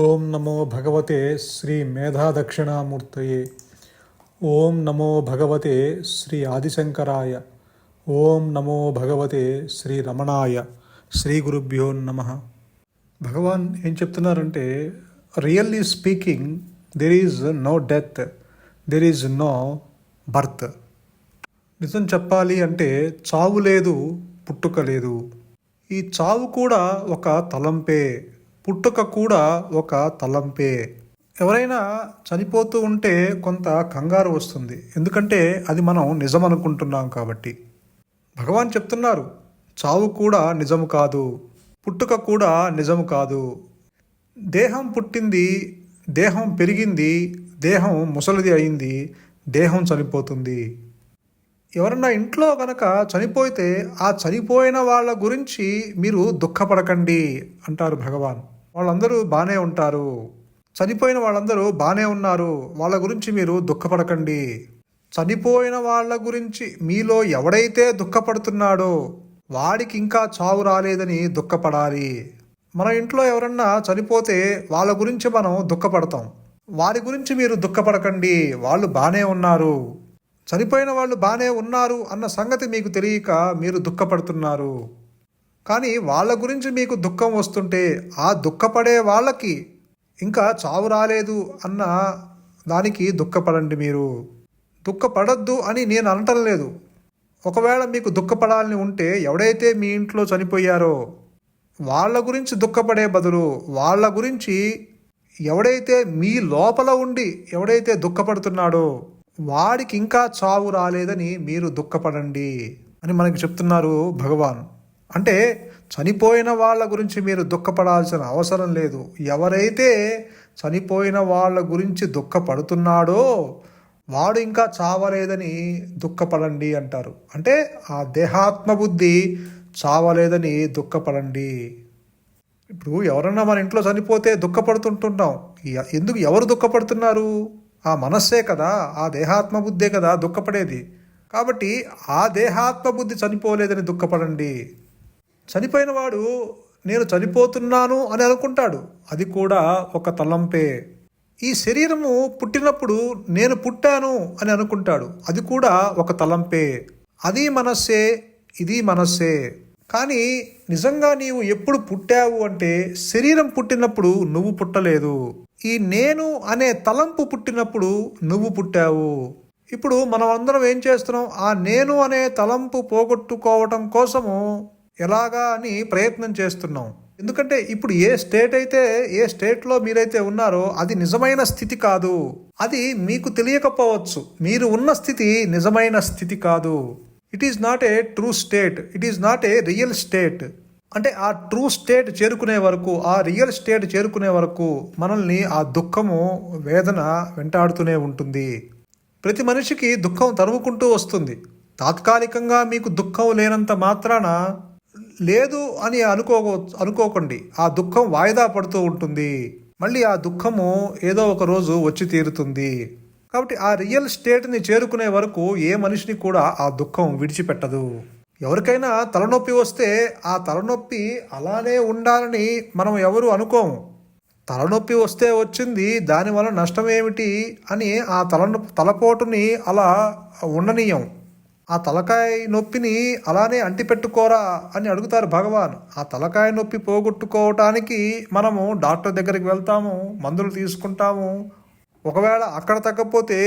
ఓం నమో భగవతే శ్రీ మేధాదక్షిణామూర్తయే. ఓం నమో భగవతే శ్రీ ఆదిశంకరాయ. ఓం నమో భగవతే శ్రీ రమణాయ. శ్రీ గురుభ్యో నమః. భగవాన్ ఏం చెప్తున్నారంటే, really speaking, there is no death, there is no birth. నిజం చెప్పాలి అంటే చావు లేదు, పుట్టుక లేదు. ఈ చావు కూడా ఒక తలంపే, పుట్టుక కూడా ఒక తలంపే. ఎవరైనా చనిపోతూ ఉంటే కొంత కంగారు వస్తుంది, ఎందుకంటే అది మనం నిజం అనుకుంటున్నాం కాబట్టి. భగవాన్ చెప్తున్నారు, చావు కూడా నిజము కాదు, పుట్టుక కూడా నిజము కాదు. దేహం పుట్టింది, దేహం పెరిగింది, దేహం ముసలిది అయింది, దేహం చనిపోతుంది. ఎవరన్నా ఇంట్లో కనుక చనిపోతే ఆ చనిపోయిన వాళ్ళ గురించి మీరు దుఃఖపడకండి అంటారు భగవాన్. వాళ్ళందరూ బాగానే ఉంటారు, చనిపోయిన వాళ్ళందరూ బాగానే ఉన్నారు, వాళ్ళ గురించి మీరు దుఃఖపడకండి. చనిపోయిన వాళ్ళ గురించి మీలో ఎవడైతే దుఃఖపడుతున్నాడో వాడికి ఇంకా చావు రాలేదని దుఃఖపడాలి. మన ఇంట్లో ఎవరన్నా చనిపోతే వాళ్ళ గురించి మనం దుఃఖపడతాం, వారి గురించి మీరు దుఃఖపడకండి, వాళ్ళు బాగానే ఉన్నారు. చనిపోయిన వాళ్ళు బాగానే ఉన్నారు అన్న సంగతి మీకు తెలియక మీరు దుఃఖపడుతున్నారు. కానీ వాళ్ళ గురించి మీకు దుఃఖం వస్తుంటే ఆ దుఃఖపడే వాళ్ళకి ఇంకా చావు రాలేదు అన్న దానికి దుఃఖపడండి. మీరు దుఃఖపడద్దు అని నేను అనటం లేదు. ఒకవేళ మీకు దుఃఖపడాలని ఉంటే ఎవడైతే మీ ఇంట్లో చనిపోయారో వాళ్ళ గురించి దుఃఖపడే బదులు వాళ్ళ గురించి ఎవడైతే మీ లోపల ఉండి ఎవడైతే దుఃఖపడుతున్నాడో వాడికి ఇంకా చావు రాలేదని మీరు దుఃఖపడండి అని మనకి చెప్తున్నారు భగవాన్. అంటే చనిపోయిన వాళ్ళ గురించి మీరు దుఃఖపడాల్సిన అవసరం లేదు. ఎవరైతే చనిపోయిన వాళ్ళ గురించి దుఃఖపడుతున్నాడో వాడు ఇంకా చావలేదని దుఃఖపడండి అంటారు. అంటే ఆ దేహాత్మబుద్ధి చావలేదని దుఃఖపడండి. ఇప్పుడు ఎవరన్నా మన ఇంట్లో చనిపోతే దుఃఖపడుతుంటున్నాం. ఎందుకు, ఎవరు దుఃఖపడుతున్నారు? ఆ మనస్సే కదా, ఆ దేహాత్మబుద్ధే కదా దుఃఖపడేది. కాబట్టి ఆ దేహాత్మబుద్ధి చనిపోలేదని దుఃఖపడండి. చనిపోయిన వాడు నేను చనిపోతున్నాను అని అనుకుంటాడు, అది కూడా ఒక తలంపే. ఈ శరీరము పుట్టినప్పుడు నేను పుట్టాను అని అనుకుంటాడు, అది కూడా ఒక తలంపే. అది మనస్సే, ఇది మనస్సే. కానీ నిజంగా నీవు ఎప్పుడు పుట్టావు అంటే శరీరం పుట్టినప్పుడు నువ్వు పుట్టలేదు. ఈ నేను అనే తలంపు పుట్టినప్పుడు నువ్వు పుట్టావు. ఇప్పుడు మనం అందరం ఏం చేస్తున్నాం? ఆ నేను అనే తలంపు పోగొట్టుకోవటం కోసము ఎలాగా అని ప్రయత్నం చేస్తున్నాం. ఎందుకంటే ఇప్పుడు ఏ స్టేట్లో మీరైతే ఉన్నారో అది నిజమైన స్థితి కాదు. అది మీకు తెలియకపోవచ్చు. మీరు ఉన్న స్థితి నిజమైన స్థితి కాదు. It is not a true state, it is not a real state. అంటే ఆ ట్రూ స్టేట్ చేరుకునే వరకు, ఆ రియల్ స్టేట్ చేరుకునే వరకు మనల్ని ఆ దుఃఖము, వేదన వెంటాడుతూనే ఉంటుంది. ప్రతి మనిషికి దుఃఖం తరుముకుంటూ వస్తుంది. తాత్కాలికంగా మీకు దుఃఖం లేనంత మాత్రాన లేదు అని అనుకోకండి. ఆ దుఃఖం వాయిదా పడుతూ ఉంటుంది. మళ్ళీ ఆ దుఃఖము ఏదో ఒక రోజు వచ్చి తీరుతుంది. కాబట్టి ఆ రియల్ స్టేట్ని చేరుకునే వరకు ఏ మనిషిని కూడా ఆ దుఃఖం విడిచిపెట్టదు. ఎవరికైనా తలనొప్పి వస్తే ఆ తలనొప్పి అలానే ఉండాలని మనం ఎవరు అనుకోము. తలనొప్పి వస్తే వచ్చింది, దానివల్ల నష్టం ఏమిటి అని ఆ తలపోటుని అలా ఉండనీయం. ఆ తలకాయ నొప్పిని అలానే అంటిపెట్టుకోరా అని అడుగుతారు భగవాన్. ఆ తలకాయ నొప్పి పోగొట్టుకోవటానికి మనము డాక్టర్ దగ్గరికి వెళ్తాము, మందులు తీసుకుంటాము. ఒకవేళ అక్కడ తగ్గకపోతే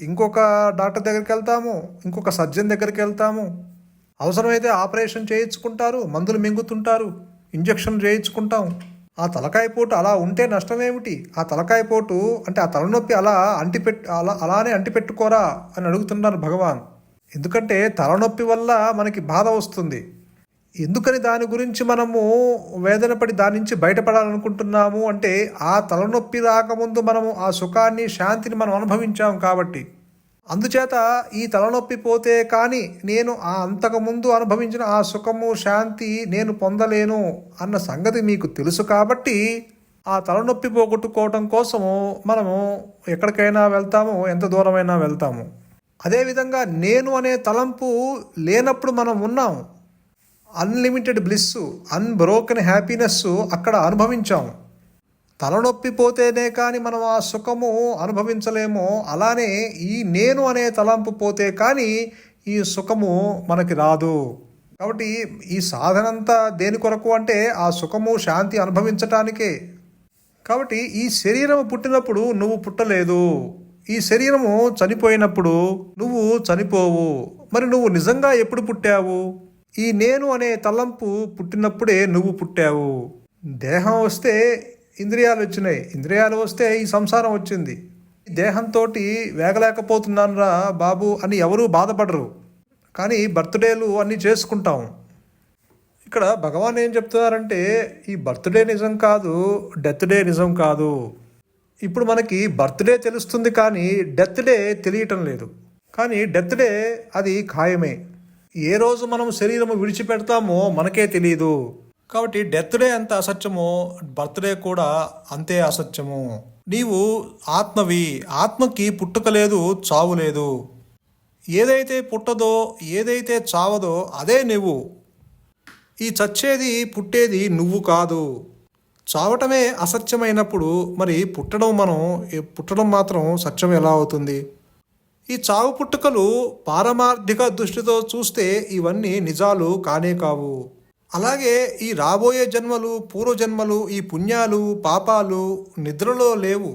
ఇంకొక డాక్టర్ దగ్గరికి వెళ్తాము, ఇంకొక సర్జన్ దగ్గరికి వెళ్తాము. అవసరమైతే ఆపరేషన్ చేయించుకుంటారు, మందులు మింగుతుంటారు, ఇంజక్షన్ చేయించుకుంటాం. ఆ తలకాయ పోటు అలా ఉంటే నష్టం ఏమిటి? ఆ తలకాయ పోటు అంటే ఆ తలనొప్పి అలానే అంటిపెట్టుకోరా అని అడుగుతున్నారు భగవాన్. ఎందుకంటే తలనొప్పి వల్ల మనకి బాధ వస్తుంది. ఎందుకని దాని గురించి మనము వేదన పడి దాని నుంచి బయటపడాలనుకుంటున్నాము అంటే ఆ తలనొప్పి రాకముందు మనము ఆ సుఖాన్ని, శాంతిని మనం అనుభవించాం కాబట్టి. అందుచేత ఈ తలనొప్పి పోతే కానీ నేను ఆ అంతకుముందు అనుభవించిన ఆ సుఖము, శాంతి నేను పొందలేను అన్న సంగతి మీకు తెలుసు కాబట్టి ఆ తలనొప్పి పోగొట్టుకోవటం కోసము మనము ఎక్కడికైనా వెళ్తాము, ఎంత దూరమైనా వెళ్తాము. అదేవిధంగా నేను అనే తలంపు లేనప్పుడు మనం ఉన్నాము. అన్లిమిటెడ్ బ్లిస్, అన్బ్రోకెన్ హ్యాపీనెస్ అక్కడ అనుభవించాము. తలనొప్పి పోతేనే కానీ మనం ఆ సుఖము అనుభవించలేమో, అలానే ఈ నేను అనే తలంపు పోతే కానీ ఈ సుఖము మనకి రాదు. కాబట్టి ఈ సాధనంతా దేని కొరకు అంటే ఆ సుఖము శాంతి అనుభవించటానికే. కాబట్టి ఈ శరీరము పుట్టినప్పుడు నువ్వు పుట్టలేదు, ఈ శరీరము చనిపోయినప్పుడు నువ్వు చనిపోవు. మరి నువ్వు నిజంగా ఎప్పుడు పుట్టావు? ఈ నేను అనే తలంపు పుట్టినప్పుడే నువ్వు పుట్టావు. దేహం వస్తే ఇంద్రియాలు వచ్చినాయి, ఇంద్రియాలు వస్తే ఈ సంసారం వచ్చింది. ఈ దేహంతో వేగలేకపోతున్నాను రా బాబు అని ఎవరూ బాధపడరు, కానీ బర్త్డేలు అన్నీ చేసుకుంటాం. ఇక్కడ భగవాన్ ఏం చెప్తున్నారంటే ఈ బర్త్డే నిజం కాదు, డెత్ డే నిజం కాదు. ఇప్పుడు మనకి బర్త్డే తెలుస్తుంది కానీ డెత్ డే తెలియటం లేదు. కానీ డెత్ డే అది ఖాయమే. ఏ రోజు మనం శరీరము విడిచిపెడతామో మనకే తెలియదు. కాబట్టి డెత్ డే ఎంత అసత్యమో బర్త్డే కూడా అంతే అసత్యము. నీవు ఆత్మవి, ఆత్మకి పుట్టుక లేదు, చావు లేదు. ఏదైతే పుట్టదో, ఏదైతే చావదో అదే నువ్వు. ఈ చచ్చేది పుట్టేది నువ్వు కాదు. చావటమే అసత్యమైనప్పుడు మరి పుట్టడం మాత్రం సత్యం ఎలా అవుతుంది? ఈ చావు పుట్టుకలు పారమార్థిక దృష్టితో చూస్తే ఇవన్నీ నిజాలు కానే కావు. అలాగే ఈ రాబోయే జన్మలు, పూర్వజన్మలు, ఈ పుణ్యాలు పాపాలు నిద్రలో లేవు.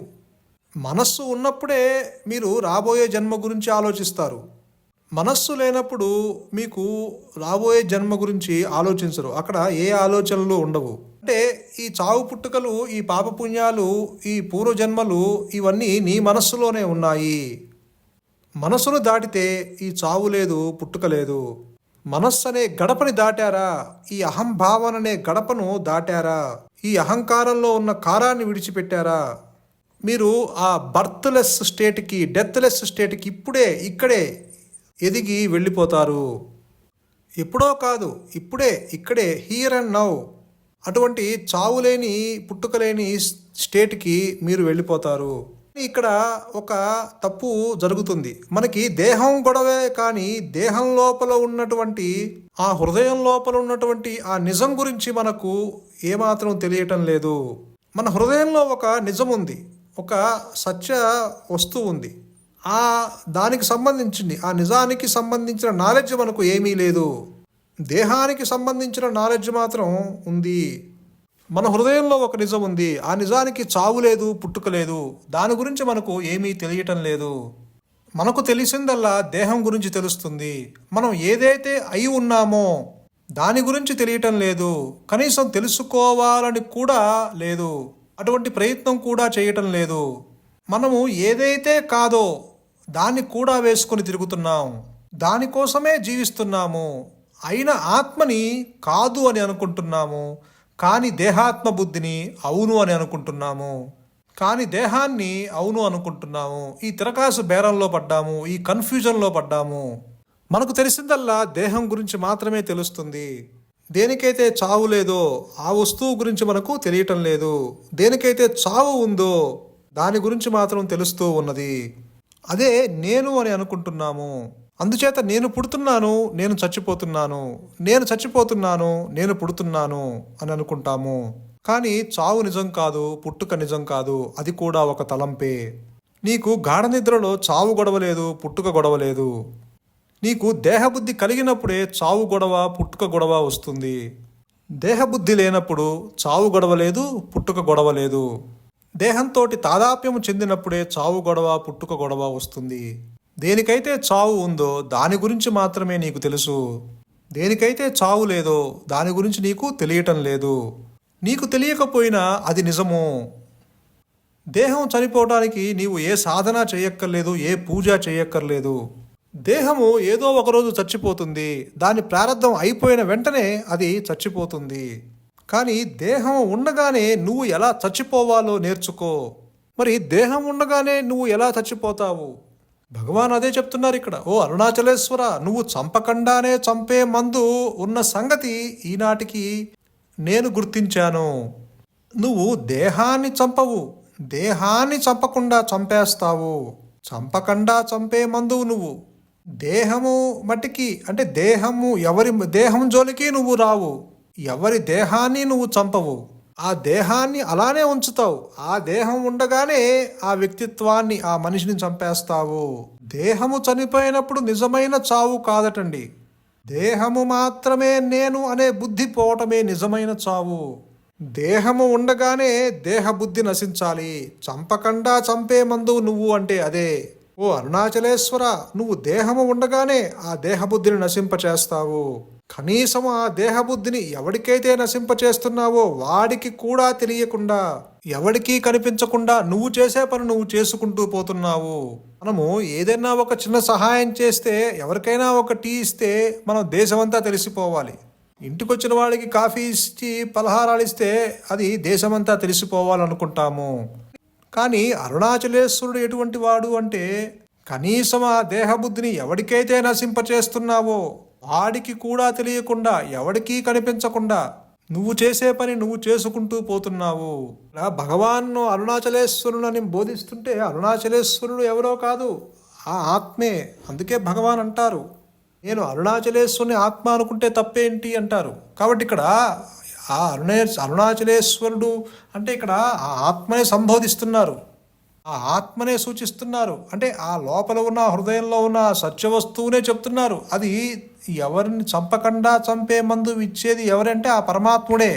మనస్సు ఉన్నప్పుడే మీరు రాబోయే జన్మ గురించి ఆలోచిస్తారు. మనస్సు లేనప్పుడు మీకు రాబోయే జన్మ గురించి ఆలోచించరు. అక్కడ ఏ ఆలోచనలు ఉండవు. అంటే ఈ చావు పుట్టుకలు, ఈ పాపపుణ్యాలు, ఈ పూర్వజన్మలు ఇవన్నీ నీ మనస్సులోనే ఉన్నాయి. మనస్సును దాటితే ఈ చావు లేదు, పుట్టుక లేదు. మనస్సు అనే గడపని దాటారా, ఈ అహంభావన అనే గడపను దాటారా, ఈ అహంకారంలో ఉన్న కారాన్ని విడిచిపెట్టారా, మీరు ఆ బర్త్లెస్ స్టేట్కి, డెత్లెస్ స్టేట్కి ఇక్కడే ఎదిగి వెళ్ళిపోతారు. ఎప్పుడో కాదు, ఇక్కడే, హియర్ అండ్ నౌ. అటువంటి చావులేని పుట్టుకలేని స్టేట్కి మీరు వెళ్ళిపోతారు. ఇక్కడ ఒక తప్పు జరుగుతుంది. మనకి దేహం గొడవే కానీ దేహం లోపల ఉన్నటువంటి ఆ హృదయం లోపల ఉన్నటువంటి ఆ నిజం గురించి మనకు ఏమాత్రం తెలియటం లేదు. మన హృదయంలో ఒక నిజం ఉంది, ఒక సత్య వస్తువు ఉంది. దానికి సంబంధించింది, ఆ నిజానికి సంబంధించిన నాలెడ్జ్ మనకు ఏమీ లేదు. దేహానికి సంబంధించిన నాలెడ్జ్ మాత్రం ఉంది. మన హృదయంలో ఒక నిజం ఉంది, ఆ నిజానికి చావు లేదు, పుట్టుక లేదు. దాని గురించి మనకు ఏమీ తెలియటం లేదు. మనకు తెలిసిందల్లా దేహం గురించి తెలుస్తుంది. మనం ఏదైతే అయి ఉన్నామో దాని గురించి తెలియటం లేదు. కనీసం తెలుసుకోవాలని కూడా లేదు, అటువంటి ప్రయత్నం కూడా చేయటం లేదు. మనము ఏదైతే కాదో దాన్ని కూడా వేసుకొని తిరుగుతున్నాం, దానికోసమే జీవిస్తున్నాము. అయిన ఆత్మని కాదు అని అనుకుంటున్నాము, కానీ దేహాత్మ బుద్ధిని అవును అని అనుకుంటున్నాము, కానీ దేహాన్ని అవును అనుకుంటున్నాము. ఈ తిరకాసు బేరంలో పడ్డాము, ఈ కన్ఫ్యూజన్లో పడ్డాము. మనకు తెలిసిందల్లా దేహం గురించి మాత్రమే తెలుస్తుంది. దేనికైతే చావు లేదో ఆ వస్తువు గురించి మనకు తెలియటం లేదు. దేనికైతే చావు ఉందో దాని గురించి మాత్రం తెలుస్తూ ఉన్నది. అదే నేను అని అనుకుంటున్నాము. అందుచేత నేను పుడుతున్నాను, నేను చచ్చిపోతున్నాను, నేను చచ్చిపోతున్నాను, నేను పుడుతున్నాను అని అనుకుంటాము. కానీ చావు నిజం కాదు, పుట్టుక నిజం కాదు. అది కూడా ఒక తలంపే. నీకు గాఢ నిద్రలో చావు గొడవలేదు, పుట్టుక గొడవలేదు. నీకు దేహబుద్ధి కలిగినప్పుడే చావు గొడవ, పుట్టుక గొడవ వస్తుంది. దేహబుద్ధి లేనప్పుడు చావు గొడవ లేదు, పుట్టుక గొడవ లేదు. దేహంతో తాదాప్యము చెందినప్పుడే చావు గొడవ, పుట్టుక గొడవ వస్తుంది. దేనికైతే చావు ఉందో దాని గురించి మాత్రమే నీకు తెలుసు. దేనికైతే చావు లేదో దాని గురించి నీకు తెలియటం లేదు. నీకు తెలియకపోయినా అది నిజము. దేహం చనిపోవడానికి నీవు ఏ సాధన చేయక్కర్లేదు, ఏ పూజ చేయక్కర్లేదు. దేహము ఏదో ఒకరోజు చచ్చిపోతుంది. దాని ప్రారంధం అయిపోయిన వెంటనే అది చచ్చిపోతుంది. కానీ దేహం ఉండగానే నువ్వు ఎలా చచ్చిపోవాలో నేర్చుకో. మరి దేహం ఉండగానే నువ్వు ఎలా చచ్చిపోతావు? భగవాన్ అదే చెప్తున్నారు ఇక్కడ. ఓ అరుణాచలేశ్వర, నువ్వు చంపకుండానే చంపే మందు ఉన్న సంగతి ఈనాటికి నేను గుర్తించాను. నువ్వు దేహాన్ని చంపవు, దేహాన్ని చంపకుండా చంపేస్తావు. చంపకుండా చంపే మందువు నువ్వు. దేహము మట్టికి అంటే ఎవరి దేహం జోలికి నువ్వు రావు, ఎవరి దేహాన్ని నువ్వు చంపవు. ఆ దేహాన్ని అలానే ఉంచుతావు. ఆ దేహం ఉండగానే ఆ వ్యక్తిత్వాన్ని, ఆ మనిషిని చంపేస్తావు. దేహము చనిపోయినప్పుడు నిజమైన చావు కాదటండి. దేహము మాత్రమే నేను అనే బుద్ధి పోవటమే నిజమైన చావు. దేహము ఉండగానే దేహ బుద్ధి నశించాలి. చంపకుండా చంపే మందు నువ్వు అంటే అదే. ఓ అరుణాచలేశ్వర, నువ్వు దేహము ఉండగానే ఆ దేహబుద్ధిని నశింపచేస్తావు. కనీసం ఆ దేహబుద్ధిని ఎవడికైతే నశింపచేస్తున్నావో వాడికి కూడా తెలియకుండా, ఎవడికి కనిపించకుండా నువ్వు చేసే పని నువ్వు చేసుకుంటూ పోతున్నావు. మనము ఏదైనా ఒక చిన్న సహాయం చేస్తే, ఎవరికైనా ఒక టీ ఇస్తే మనం దేశమంతా తెలిసిపోవాలి. ఇంటికొచ్చిన వాడికి కాఫీ ఇచ్చి పలహారాలు ఇస్తే అది దేశమంతా తెలిసిపోవాలనుకుంటాము. కానీ అరుణాచలేశ్వరుడు ఎటువంటి వాడు అంటే, కనీసం ఆ దేహబుద్ధిని ఎవడికైతే నశింపచేస్తున్నావో వాడికి కూడా తెలియకుండా, ఎవడికి కనిపించకుండా నువ్వు చేసే పని నువ్వు చేసుకుంటూ పోతున్నావు. ఇలా భగవాన్ను అరుణాచలేశ్వరుని బోధిస్తుంటే అరుణాచలేశ్వరుడు ఎవరో కాదు, ఆ ఆత్మే. అందుకే భగవాన్ అంటారు, నేను అరుణాచలేశ్వరుని ఆత్మ అనుకుంటే తప్పేంటి అంటారు. కాబట్టి ఇక్కడ ఆ అరుణాచలేశ్వరుడు అంటే ఇక్కడ ఆ ఆత్మనే సంబోధిస్తున్నారు, ఆ ఆత్మనే సూచిస్తున్నారు. అంటే ఆ లోపల ఉన్న హృదయంలో ఉన్న సత్యవస్తువునే చెప్తున్నారు. అది ఎవరిని చంపకుండా చంపే మందు ఇచ్చేది ఎవరంటే ఆ పరమాత్ముడే.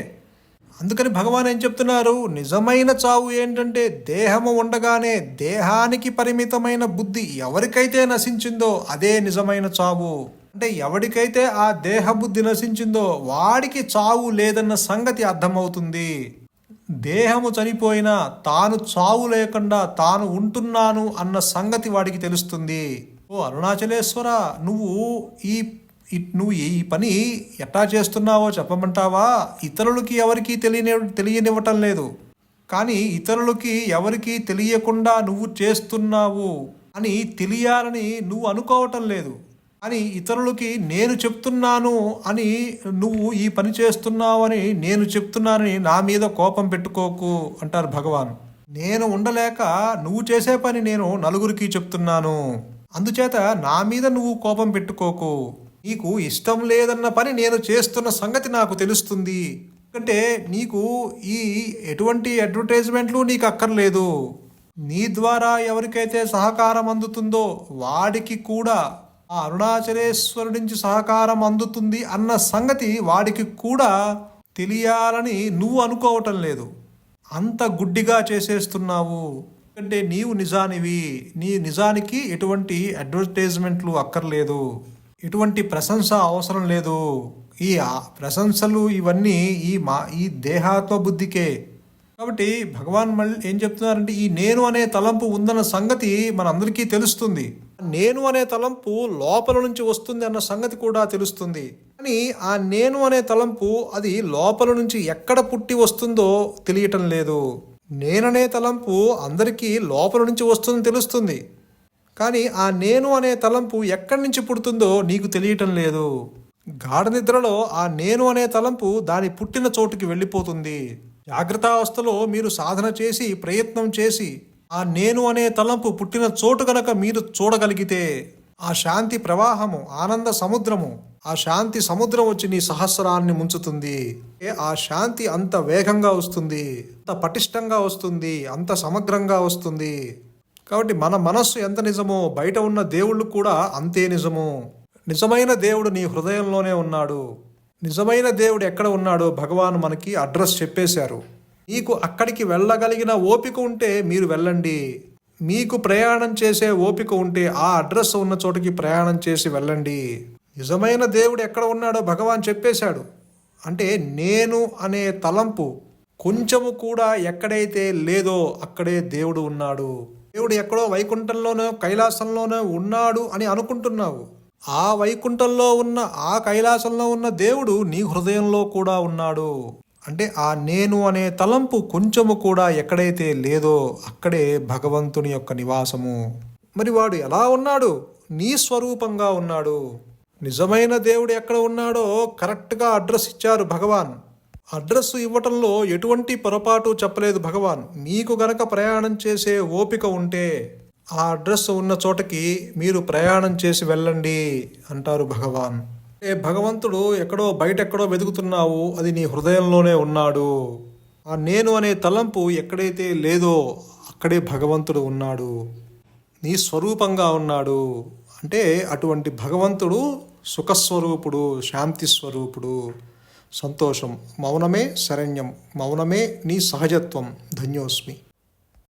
అందుకని భగవాన్ ఏం చెప్తున్నారు, నిజమైన చావు ఏంటంటే దేహము ఉండగానే దేహానికి పరిమితమైన బుద్ధి ఎవరికైతే నశించిందో అదే నిజమైన చావు. అంటే ఎవడికైతే ఆ దేహ బుద్ధి నశించిందో వాడికి చావు లేదన్న సంగతి అర్థమవుతుంది. దేహము చనిపోయినా తాను చావు లేకుండా తాను ఉంటున్నాను అన్న సంగతి వాడికి తెలుస్తుంది. ఓ అరుణాచలేశ్వర, నువ్వు ఈ పని ఎట్టా చేస్తున్నావో చెప్పమంటావా? ఇతరులకి ఎవరికి తెలియనివ్వటం లేదు, కానీ ఇతరులకి ఎవరికి తెలియకుండా నువ్వు చేస్తున్నావు అని తెలియాలని నువ్వు అనుకోవటం లేదు. అని ఇతరులకి నేను చెప్తున్నాను అని, నువ్వు ఈ పని చేస్తున్నావని నేను చెప్తున్నానని నా మీద కోపం పెట్టుకోకు అంటారు భగవాన్. నేను ఉండలేక నువ్వు చేసే పని నేను నలుగురికి చెప్తున్నాను, అందుచేత నా మీద నువ్వు కోపం పెట్టుకోకు. నీకు ఇష్టం లేదన్న పని నేను చేస్తున్న సంగతి నాకు తెలుస్తుంది. ఎందుకంటే నీకు ఈ ఎటువంటి అడ్వర్టైజ్మెంట్లు నీకు అక్కర్లేదు. నీ ద్వారా ఎవరికైతే సహకారం అందుతుందో వాడికి కూడా ఆ అరుణాచలేశ్వరుడి నుంచి సహకారం అందుతుంది అన్న సంగతి వాడికి కూడా తెలియాలని నువ్వు అనుకోవటం లేదు. అంత గుడ్డిగా చేసేస్తున్నావు. ఎందుకంటే నీవు నిజానివి. నీ నిజానికి ఎటువంటి అడ్వర్టైజ్మెంట్లు అక్కర్లేదు, ఎటువంటి ప్రశంస అవసరం లేదు. ఈ ప్రశంసలు ఇవన్నీ ఈ దేహాత్మ బుద్ధికే. కాబట్టి భగవాన్ మళ్ళీ ఏం చెప్తున్నారంటే, ఈ నేను అనే తలంపు ఉందన్న సంగతి మనందరికీ తెలుస్తుంది. నేను అనే తలంపు లోపల నుంచి వస్తుంది అన్న సంగతి కూడా తెలుస్తుంది. కానీ ఆ నేను అనే తలంపు అది లోపల నుంచి ఎక్కడ పుట్టి వస్తుందో తెలియటం లేదు. నేననే తలంపు అందరికీ లోపల నుంచి వస్తుందని తెలుస్తుంది, కానీ ఆ నేను అనే తలంపు ఎక్కడి నుంచి పుడుతుందో నీకు తెలియటం లేదు. గాఢ నిద్రలో ఆ నేను అనే తలంపు దాని పుట్టిన చోటుకి వెళ్ళిపోతుంది. జాగ్రత్తావస్థలో మీరు సాధన చేసి ప్రయత్నం చేసి ఆ నేను అనే తలంపు పుట్టిన చోటు గనక మీరు చూడగలిగితే, ఆ శాంతి ప్రవాహము, ఆనంద సముద్రము, ఆ శాంతి సముద్రం వచ్చి నీ సహస్రాన్ని ముంచుతుంది. ఆ శాంతి అంత వేగంగా వస్తుంది, అంత పటిష్టంగా వస్తుంది, అంత సమగ్రంగా వస్తుంది. కాబట్టి మన మనస్సు ఎంత నిజమో బయట ఉన్న దేవుళ్ళు కూడా అంతే నిజము. నిజమైన దేవుడు నీ హృదయంలోనే ఉన్నాడు. నిజమైన దేవుడు ఎక్కడ ఉన్నాడో భగవాన్ మనకి అడ్రస్ చెప్పేశారు. మీకు అక్కడికి వెళ్ళగలిగిన ఓపిక ఉంటే మీరు వెళ్ళండి. మీకు ప్రయాణం చేసే ఓపిక ఉంటే ఆ అడ్రస్ ఉన్న చోటుకి ప్రయాణం చేసి వెళ్ళండి. నిజమైన దేవుడు ఎక్కడ ఉన్నాడో భగవాన్ చెప్పేశాడు. అంటే నేను అనే తలంపు కొంచెము కూడా ఎక్కడైతే లేదో అక్కడే దేవుడు ఉన్నాడు. దేవుడు ఎక్కడో వైకుంఠంలోనో కైలాసంలోనో ఉన్నాడు అని అనుకుంటున్నావు. ఆ వైకుంఠంలో ఉన్న, ఆ కైలాసంలో ఉన్న దేవుడు నీ హృదయంలో కూడా ఉన్నాడు. అంటే ఆ నేను అనే తలంపు కొంచెము కూడా ఎక్కడైతే లేదో అక్కడే భగవంతుని యొక్క నివాసము. మరి వాడు ఎలా ఉన్నాడు? నీ స్వరూపంగా ఉన్నాడు. నిజమైన దేవుడు ఎక్కడ ఉన్నాడో కరెక్ట్గా అడ్రస్ ఇచ్చారు భగవాన్. అడ్రస్ ఇవ్వటంలో ఎటువంటి పొరపాటు చెప్పలేదు భగవాన్. మీకు గనక ప్రయాణం చేసే ఓపిక ఉంటే ఆ అడ్రస్ ఉన్న చోటకి మీరు ప్రయాణం చేసి వెళ్ళండి అంటారు భగవాన్. భగవంతుడు ఎక్కడో బయటెక్కడో వెతుకుతున్నావు, అది నీ హృదయంలోనే ఉన్నాడు. ఆ నేను అనే తలంపు ఎక్కడైతే లేదో అక్కడే భగవంతుడు ఉన్నాడు, నీ స్వరూపంగా ఉన్నాడు. అంటే అటువంటి భగవంతుడు సుఖస్వరూపుడు, శాంతి స్వరూపుడు, సంతోషం. మౌనమే శరణ్యం, మౌనమే నీ సహజత్వం. ధన్యోస్మి.